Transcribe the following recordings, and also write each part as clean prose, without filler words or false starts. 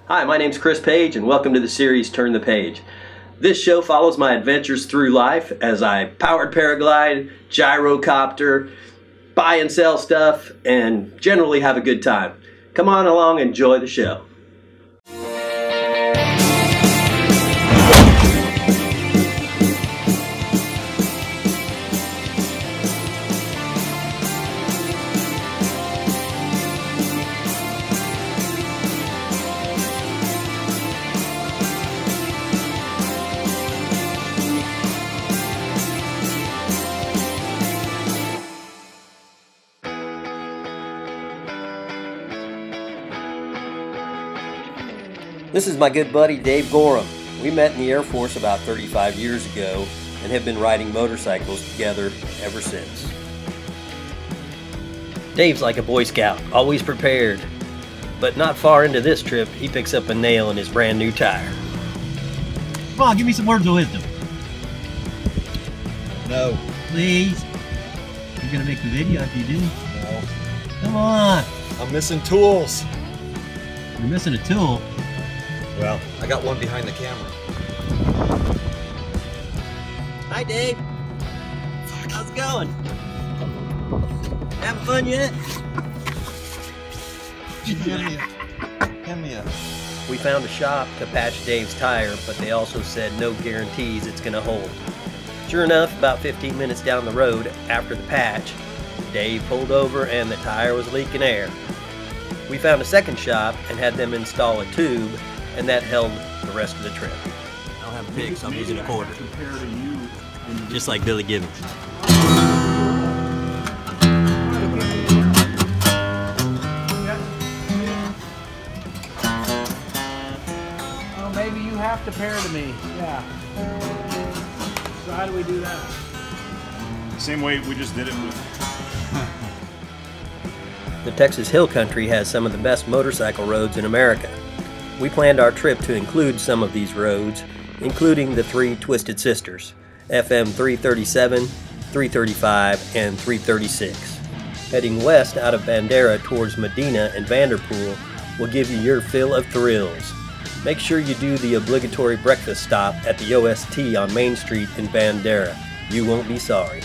Hi, my name's Chris Page and welcome to the series Turn the Page. This show follows my adventures through life as I powered paraglide, gyrocopter, buy and sell stuff, and generally have a good time. Come on along and enjoy the show. This is my good buddy Dave Gorham. We met in the Air Force about 35 years ago and have been riding motorcycles together ever since. Dave's like a Boy Scout, always prepared. But not far into this trip, he picks up a nail in his brand new tire. Come on, give me some words of wisdom. No. Please. You're gonna make the video if you do. No. Come on. I'm missing tools. You're missing a tool. Well, I got one behind the camera. Hi, Dave. How's it going? Having fun yet? Hand me a. We found a shop to patch Dave's tire, but they also said no guarantees it's gonna hold. Sure enough, about 15 minutes down the road after the patch, Dave pulled over and the tire was leaking air. We found a second shop and had them install a tube, and that held the rest of the trip. I don't have a pig, so I'm using a quarter. Just like Billy Gibbons. Oh, maybe you have to pair to me. Yeah. So how do we do that? Same way we just did it with. The Texas Hill Country has some of the best motorcycle roads in America. We planned our trip to include some of these roads, including the three Twisted Sisters, FM 337, 335, and 336. Heading west out of Bandera towards Medina and Vanderpool will give you your fill of thrills. Make sure you do the obligatory breakfast stop at the OST on Main Street in Bandera. You won't be sorry.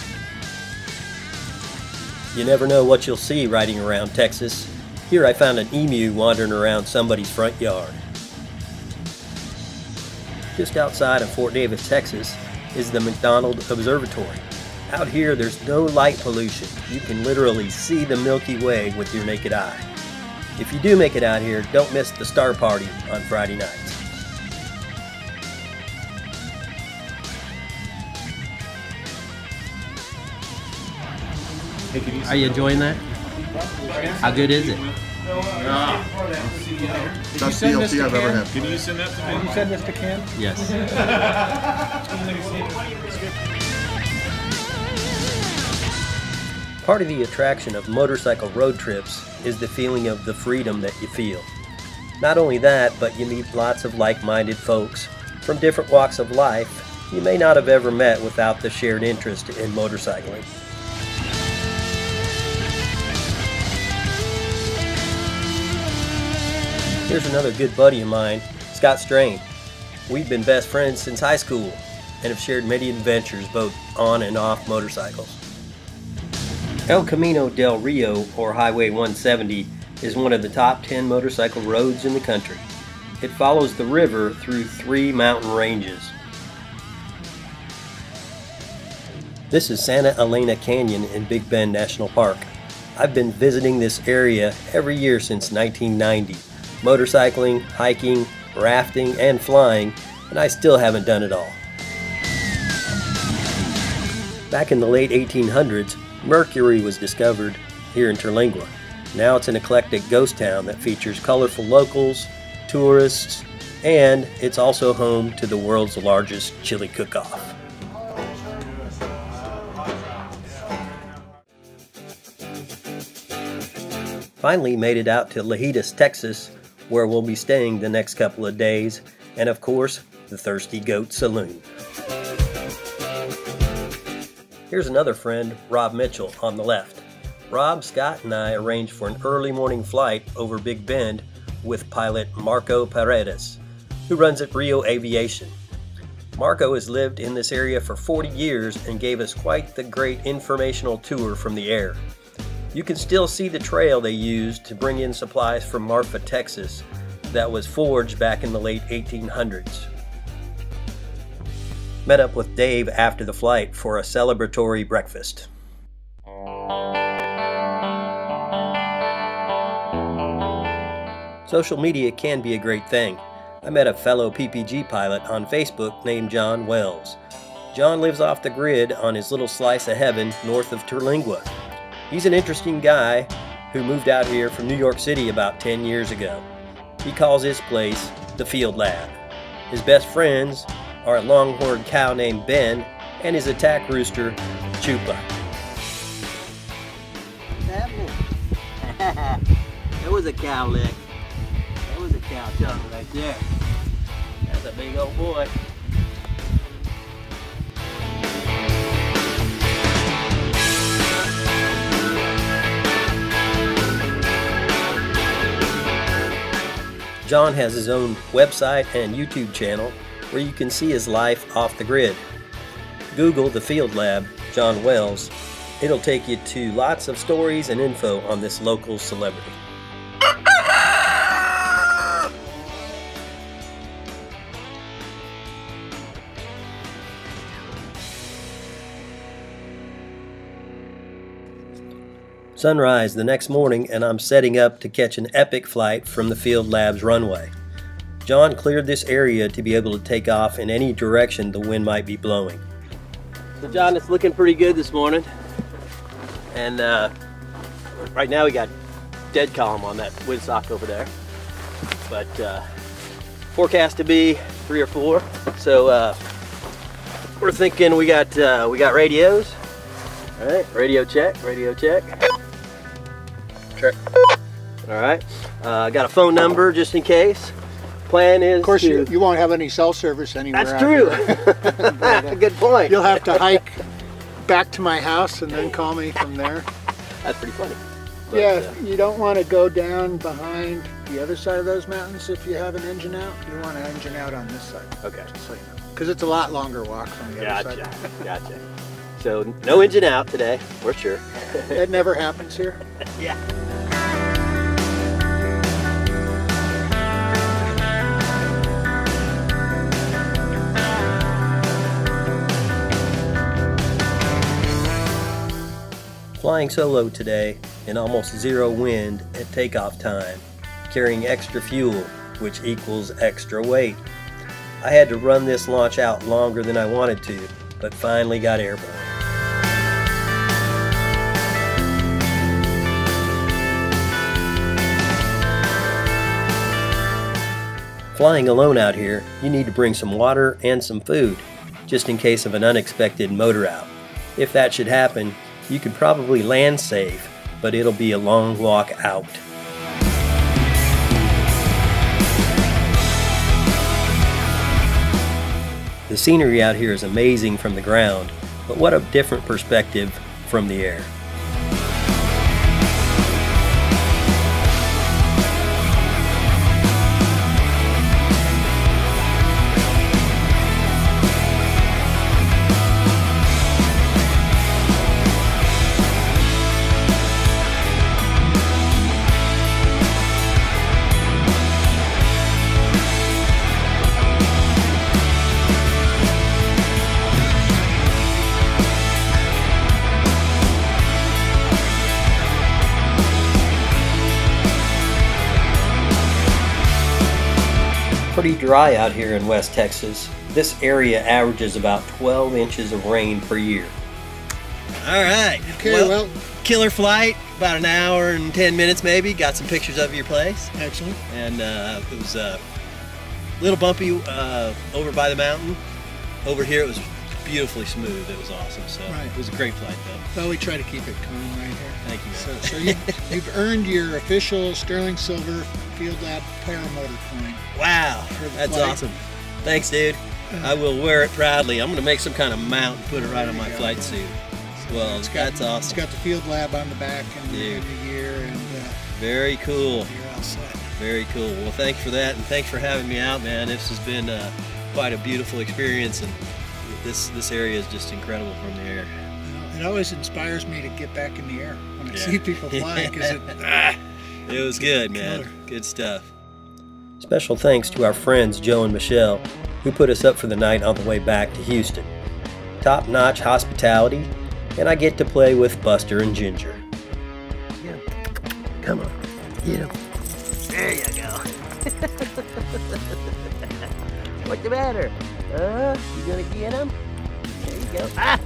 You never know what you'll see riding around Texas. Here I found an emu wandering around somebody's front yard. Just outside of Fort Davis, Texas, is the McDonald Observatory. Out here, there's no light pollution. You can literally see the Milky Way with your naked eye. If you do make it out here, don't miss the Star Party on Friday nights. Are you enjoying that? How good is it? Best DLC I've ever had. Can you send that to me? Can you send this to Ken? Yes. Part of the attraction of motorcycle road trips is the feeling of the freedom that you feel. Not only that, but you meet lots of like-minded folks from different walks of life you may not have ever met without the shared interest in motorcycling. Here's another good buddy of mine, Scott Strain. We've been best friends since high school and have shared many adventures both on and off motorcycles. El Camino del Rio, or Highway 170, is one of the top 10 motorcycle roads in the country. It follows the river through 3 mountain ranges. This is Santa Elena Canyon in Big Bend National Park. I've been visiting this area every year since 1990. Motorcycling, hiking, rafting, and flying, and I still haven't done it all. Back in the late 1800s, mercury was discovered here in Terlingua. Now it's an eclectic ghost town that features colorful locals, tourists, and it's also home to the world's largest chili cook-off. Finally made it out to Lajitas, Texas, where we'll be staying the next couple of days, and of course, the Thirsty Goat Saloon. Here's another friend, Rob Mitchell, on the left. Rob, Scott, and I arranged for an early morning flight over Big Bend with pilot Marco Paredes, who runs at Rio Aviation. Marco has lived in this area for 40 years and gave us quite the great informational tour from the air. You can still see the trail they used to bring in supplies from Marfa, Texas, that was forged back in the late 1800s. Met up with Dave after the flight for a celebratory breakfast. Social media can be a great thing. I met a fellow PPG pilot on Facebook named John Wells. John lives off the grid on his little slice of heaven north of Terlingua. He's an interesting guy who moved out here from New York City about 10 years ago. He calls his place the Field Lab. His best friends are a longhorn cow named Ben and his attack rooster, Chupa. That was a cow lick. That was a cow tongue right there. That's a big old boy. John has his own website and YouTube channel where you can see his life off the grid. Google the Field Lab, John Wells. It'll take you to lots of stories and info on this local celebrity. Sunrise the next morning and I'm setting up to catch an epic flight from the Field Lab's runway. John cleared this area to be able to take off in any direction the wind might be blowing. So John, it's looking pretty good this morning. And right now we got dead calm on that windsock over there. But forecast to be 3 or 4. So we're thinking we got radios. All right, radio check, radio check. All right, got a phone number just in case. Plan is, of course, you won't have any cell service anywhere. That's true. Good point. You'll have to hike back to my house and then call me from there. That's pretty funny. But, yeah, you don't want to go down behind the other side of those mountains if you have an engine out. You want an engine out on this side. Okay. So you know, because it's a lot longer walk from the other side. Gotcha. So no engine out today, we're sure. That never happens here. Yeah. Flying solo today in almost zero wind at takeoff time, carrying extra fuel, which equals extra weight. I had to run this launch out longer than I wanted to, but finally got airborne. Flying alone out here, you need to bring some water and some food, just in case of an unexpected motor out. If that should happen, you could probably land safe, but it'll be a long walk out. The scenery out here is amazing from the ground, but what a different perspective from the air. Pretty dry out here in West Texas. This area averages about 12 inches of rain per year. All right. Okay, well, killer flight, about an hour and 10 minutes maybe. Got some pictures of your place. excellent. And it was a little bumpy over by the mountain. Over here it was beautifully smooth. It was awesome. So Right. It was a great flight though. Well, we try to keep it calm right here. Thank you, man. So you've earned your official Sterling Silver Field Lab Paramotor point. Wow, the that's flight. awesome. Thanks, dude. I will wear it proudly. I'm going to make some kind of mount and put it right on my flight suit. Well, that's It's awesome. got the Field Lab on the back and Dude. the year, and Very cool. you're all set. Very cool. Well, thanks for that, and thanks for having me out, man. This has been quite a beautiful experience, and this area is just incredible from the air. It always inspires me to get back in the air when I see people flying, because it was good, man. Good stuff. Special thanks to our friends Joe and Michelle, who put us up for the night on the way back to Houston. Top-notch hospitality, and I get to play with Buster and Ginger. Yeah. Come on, get him. There you go. What's the matter? You gonna get him? There you go. Ah!